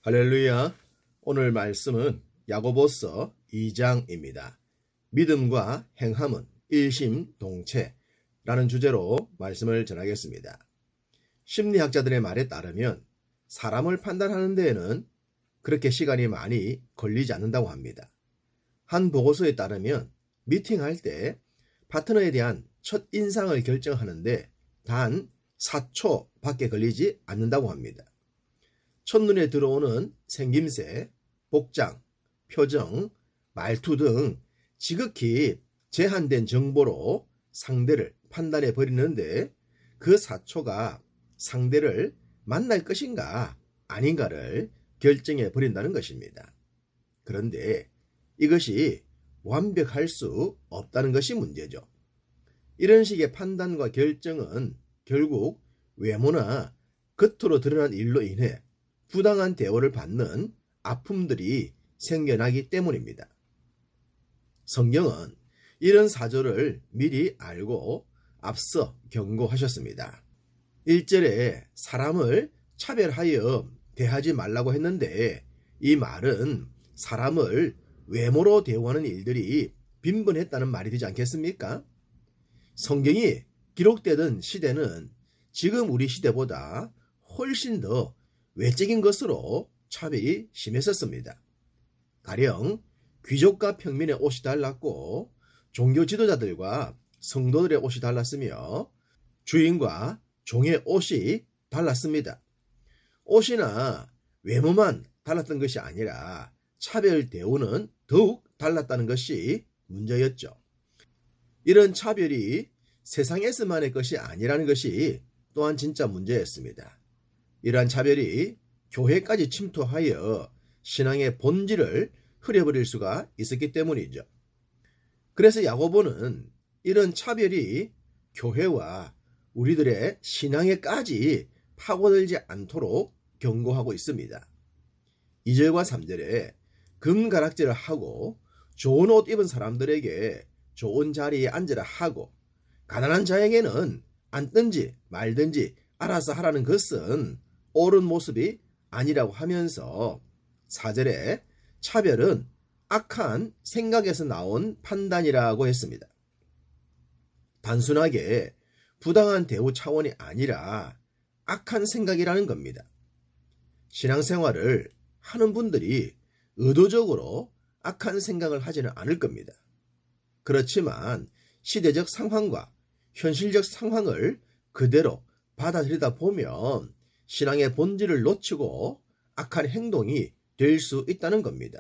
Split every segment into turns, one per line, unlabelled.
할렐루야. 오늘 말씀은 야고보서 2장입니다. 믿음과 행함은 일심동체라는 주제로 말씀을 전하겠습니다. 심리학자들의 말에 따르면 사람을 판단하는 데에는 그렇게 시간이 많이 걸리지 않는다고 합니다. 한 보고서에 따르면 미팅할 때 파트너에 대한 첫 인상을 결정하는데 단 4초밖에 걸리지 않는다고 합니다. 첫눈에 들어오는 생김새, 복장, 표정, 말투 등 지극히 제한된 정보로 상대를 판단해 버리는데 그 4초가 상대를 만날 것인가 아닌가를 결정해 버린다는 것입니다. 그런데 이것이 완벽할 수 없다는 것이 문제죠. 이런 식의 판단과 결정은 결국 외모나 겉으로 드러난 일로 인해 부당한 대우를 받는 아픔들이 생겨나기 때문입니다. 성경은 이런 사조를 미리 알고 앞서 경고하셨습니다. 1절에 사람을 차별하여 대하지 말라고 했는데 이 말은 사람을 외모로 대우하는 일들이 빈번했다는 말이 되지 않겠습니까? 성경이 기록되던 시대는 지금 우리 시대보다 훨씬 더 외적인 것으로 차별이 심했었습니다. 가령 귀족과 평민의 옷이 달랐고 종교 지도자들과 성도들의 옷이 달랐으며 주인과 종의 옷이 달랐습니다. 옷이나 외모만 달랐던 것이 아니라 차별 대우는 더욱 달랐다는 것이 문제였죠. 이런 차별이 세상에서만의 것이 아니라는 것이 또한 진짜 문제였습니다. 이러한 차별이 교회까지 침투하여 신앙의 본질을 흐려버릴 수가 있었기 때문이죠. 그래서 야고보는 이런 차별이 교회와 우리들의 신앙에까지 파고들지 않도록 경고하고 있습니다. 2절과 3절에 금가락질을 하고 좋은 옷 입은 사람들에게 좋은 자리에 앉으라 하고 가난한 자에게는 앉든지 말든지 알아서 하라는 것은 옳은 모습이 아니라고 하면서 4절에 차별은 악한 생각에서 나온 판단이라고 했습니다. 단순하게 부당한 대우 차원이 아니라 악한 생각이라는 겁니다. 신앙생활을 하는 분들이 의도적으로 악한 생각을 하지는 않을 겁니다. 그렇지만 시대적 상황과 현실적 상황을 그대로 받아들이다 보면 신앙의 본질을 놓치고 악한 행동이 될 수 있다는 겁니다.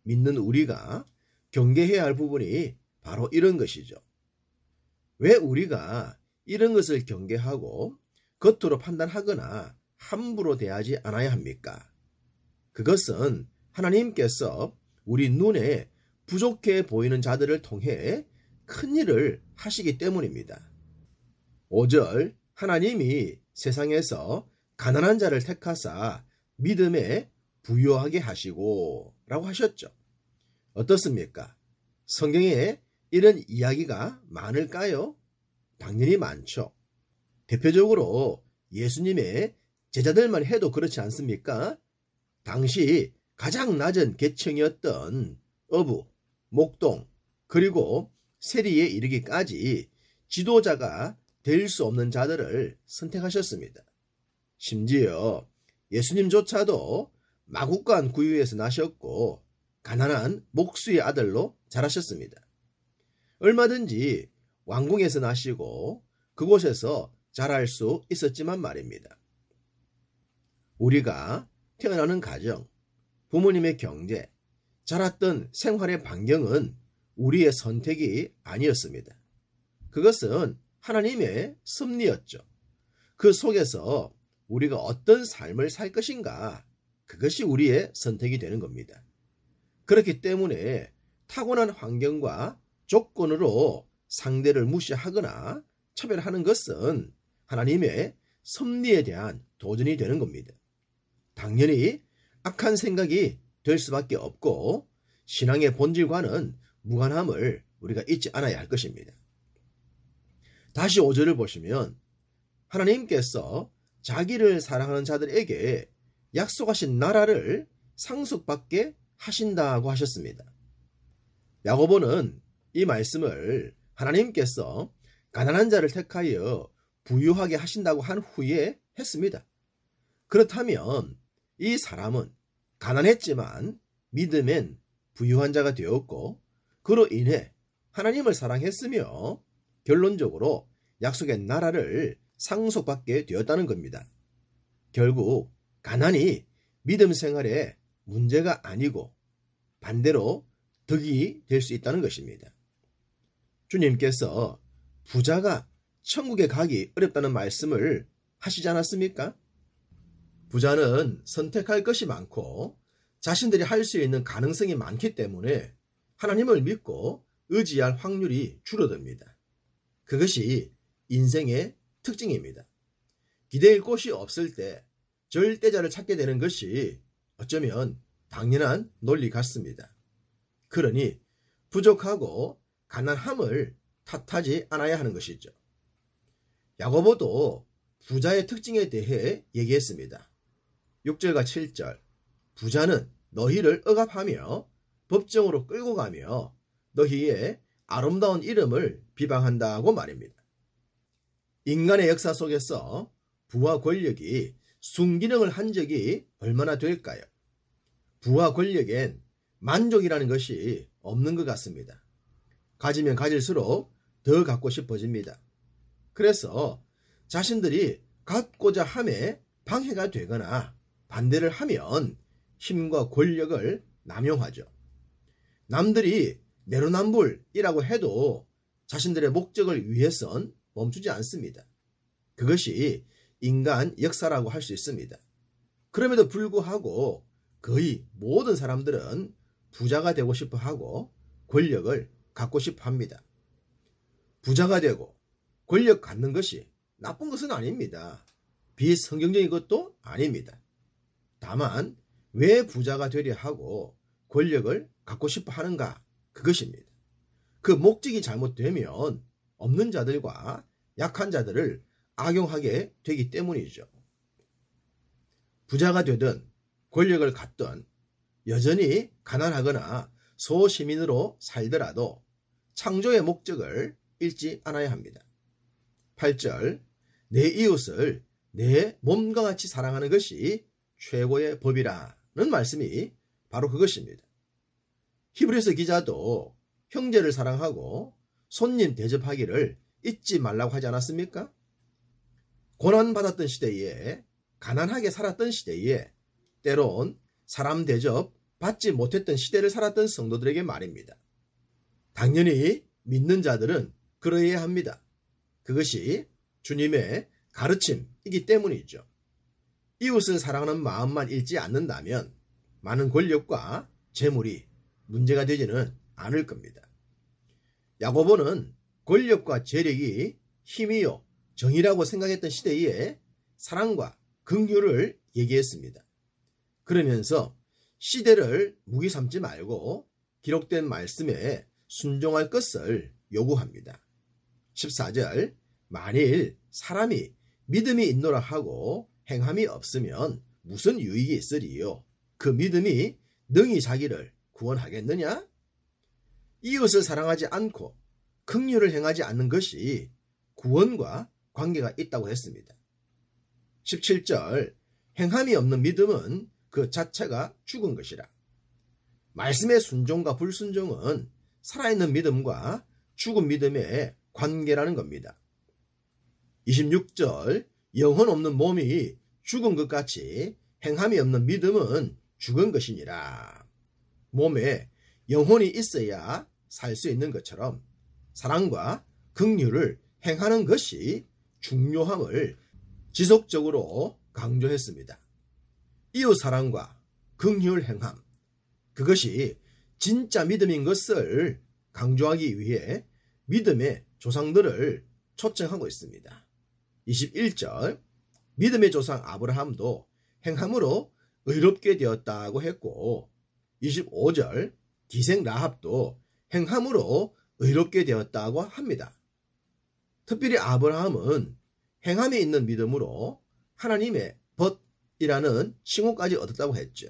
믿는 우리가 경계해야 할 부분이 바로 이런 것이죠. 왜 우리가 이런 것을 경계하고 겉으로 판단하거나 함부로 대하지 않아야 합니까? 그것은 하나님께서 우리 눈에 부족해 보이는 자들을 통해 큰 일을 하시기 때문입니다. 5절 하나님이 세상에서 가난한 자를 택하사 믿음에 부유하게 하시고 라고 하셨죠. 어떻습니까? 성경에 이런 이야기가 많을까요? 당연히 많죠. 대표적으로 예수님의 제자들만 해도 그렇지 않습니까? 당시 가장 낮은 계층이었던 어부, 목동, 그리고 세리에 이르기까지 지도자가 될 수 없는 자들을 선택하셨습니다. 심지어 예수님조차도 마국간 구유에서 나셨고 가난한 목수의 아들로 자라셨습니다. 얼마든지 왕궁에서 나시고 그곳에서 자랄 수 있었지만 말입니다. 우리가 태어나는 가정, 부모님의 경제, 자랐던 생활의 반경은 우리의 선택이 아니었습니다. 그것은 하나님의 섭리였죠. 그 속에서 우리가 어떤 삶을 살 것인가, 그것이 우리의 선택이 되는 겁니다. 그렇기 때문에 타고난 환경과 조건으로 상대를 무시하거나 차별하는 것은 하나님의 섭리에 대한 도전이 되는 겁니다. 당연히 악한 생각이 될 수밖에 없고 신앙의 본질과는 무관함을 우리가 잊지 않아야 할 것입니다. 다시 5절을 보시면 하나님께서 자기를 사랑하는 자들에게 약속하신 나라를 상속받게 하신다고 하셨습니다. 야고보는 이 말씀을 하나님께서 가난한 자를 택하여 부유하게 하신다고 한 후에 했습니다. 그렇다면 이 사람은 가난했지만 믿음엔 부유한 자가 되었고, 그로 인해 하나님을 사랑했으며 결론적으로 약속의 나라를 상속받게 되었다는 겁니다. 결국 가난이 믿음 생활에 문제가 아니고 반대로 덕이 될 수 있다는 것입니다. 주님께서 부자가 천국에 가기 어렵다는 말씀을 하시지 않았습니까? 부자는 선택할 것이 많고 자신들이 할 수 있는 가능성이 많기 때문에 하나님을 믿고 의지할 확률이 줄어듭니다. 그것이 인생의 특징입니다. 기댈 곳이 없을 때 절대자를 찾게 되는 것이 어쩌면 당연한 논리 같습니다. 그러니 부족하고 가난함을 탓하지 않아야 하는 것이죠. 야고보도 부자의 특징에 대해 얘기했습니다. 6절과 7절, 부자는 너희를 억압하며 법정으로 끌고 가며 너희의 아름다운 이름을 비방한다고 말입니다. 인간의 역사 속에서 부와 권력이 순기능을 한 적이 얼마나 될까요? 부와 권력엔 만족이라는 것이 없는 것 같습니다. 가지면 가질수록 더 갖고 싶어집니다. 그래서 자신들이 갖고자 함에 방해가 되거나 반대를 하면 힘과 권력을 남용하죠. 남들이 내로남불이라고 해도 자신들의 목적을 위해선 멈추지 않습니다. 그것이 인간 역사라고 할 수 있습니다. 그럼에도 불구하고 거의 모든 사람들은 부자가 되고 싶어 하고 권력을 갖고 싶어 합니다. 부자가 되고 권력 갖는 것이 나쁜 것은 아닙니다. 비성경적인 것도 아닙니다. 다만 왜 부자가 되려 하고 권력을 갖고 싶어 하는가, 그것입니다. 그 목적이 잘못되면 없는 자들과 약한 자들을 악용하게 되기 때문이죠. 부자가 되든 권력을 갖든 여전히 가난하거나 소시민으로 살더라도 창조의 목적을 잃지 않아야 합니다. 8절, 내 이웃을 내 몸과 같이 사랑하는 것이 최고의 법이라는 말씀이 바로 그것입니다. 히브리서 기자도 형제를 사랑하고 손님 대접하기를 잊지 말라고 하지 않았습니까? 고난받았던 시대에, 가난하게 살았던 시대에, 때론 사람 대접 받지 못했던 시대를 살았던 성도들에게 말입니다. 당연히 믿는 자들은 그러해야 합니다. 그것이 주님의 가르침이기 때문이죠. 이웃을 사랑하는 마음만 잃지 않는다면 많은 권력과 재물이 문제가 되지는 않을 겁니다. 야고보는 권력과 재력이 힘이요 정의라고 생각했던 시대에 사랑과 긍휼을 얘기했습니다. 그러면서 시대를 무기 삼지 말고 기록된 말씀에 순종할 것을 요구합니다. 14절, 만일 사람이 믿음이 있노라 하고 행함이 없으면 무슨 유익이 있으리요? 그 믿음이 능히 자기를 구원하겠느냐? 이웃을 사랑하지 않고 긍휼을 행하지 않는 것이 구원과 관계가 있다고 했습니다. 17절, 행함이 없는 믿음은 그 자체가 죽은 것이라. 말씀의 순종과 불순종은 살아있는 믿음과 죽은 믿음의 관계라는 겁니다. 26절, 영혼 없는 몸이 죽은 것 같이 행함이 없는 믿음은 죽은 것이니라. 몸에 영혼이 있어야 살 수 있는 것처럼 사랑과 긍휼을 행하는 것이 중요함을 지속적으로 강조했습니다. 이웃 사랑과 긍휼 행함, 그것이 진짜 믿음인 것을 강조하기 위해 믿음의 조상들을 초청하고 있습니다. 21절, 믿음의 조상 아브라함도 행함으로 의롭게 되었다고 했고, 25절, 기생 라합도 행함으로 의롭게 되었다고 합니다. 특별히 아브라함은 행함이 있는 믿음으로 하나님의 벗 이라는 칭호까지 얻었다고 했죠.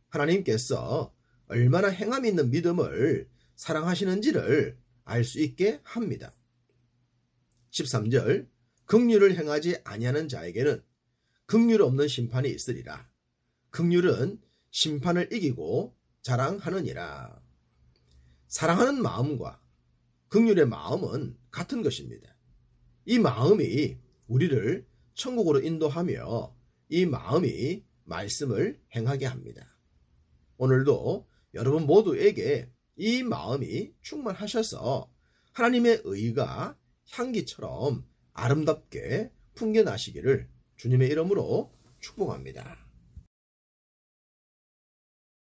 하나님께서 얼마나 행함이 있는 믿음을 사랑하시는지를 알 수 있게 합니다. 13절 긍휼을 행하지 아니하는 자에게는 긍휼 없는 심판이 있으리라. 긍휼은 심판을 이기고 자랑하느니라. 사랑하는 마음과 긍휼의 마음은 같은 것입니다. 이 마음이 우리를 천국으로 인도하며 이 마음이 말씀을 행하게 합니다. 오늘도 여러분 모두에게 이 마음이 충만하셔서 하나님의 의가 향기처럼 아름답게 풍겨나시기를 주님의 이름으로 축복합니다.